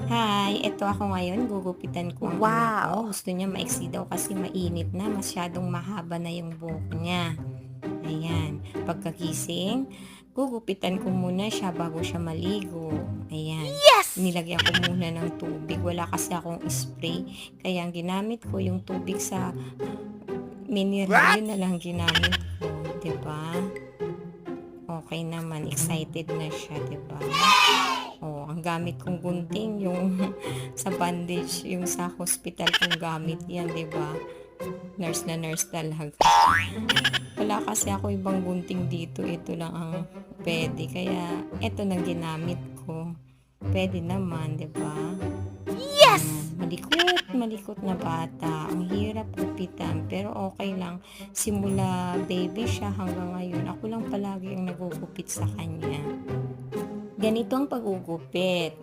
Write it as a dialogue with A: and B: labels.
A: Hi, eto ako ngayon, gugupitan ko ang anak
B: Wow!
A: ko. Gusto niya maiksi daw kasi mainit na, masyadong mahaba na yung buhok niya. Ayan, pagkagising, gugupitan ko muna siya bago siya maligo. Ayan,
B: Yes!
A: nilagyan ko muna ng tubig. Wala kasi akong spray, kaya ang ginamit ko yung tubig sa mineral,
B: What?
A: yun na lang ginamit ko, 'di ba? Okay naman, excited na siya, 'di ba? Oh, ang gamit kong gunting yung sa bandage, yung sa hospital kong gamit 'yan, 'di ba? Nurse na nurse talaga. Wala kasi ako ibang gunting dito, ito lang ang puwede kaya ito na ginamit ko. Puwede naman, 'di ba?
B: Yes!
A: Malikot, malikot na bata. Ang hirap gupitan, pero okay lang. Simula baby siya hanggang ngayon, ako lang palagi ang nagugupit sa kanya. Ganito ang pagugupit.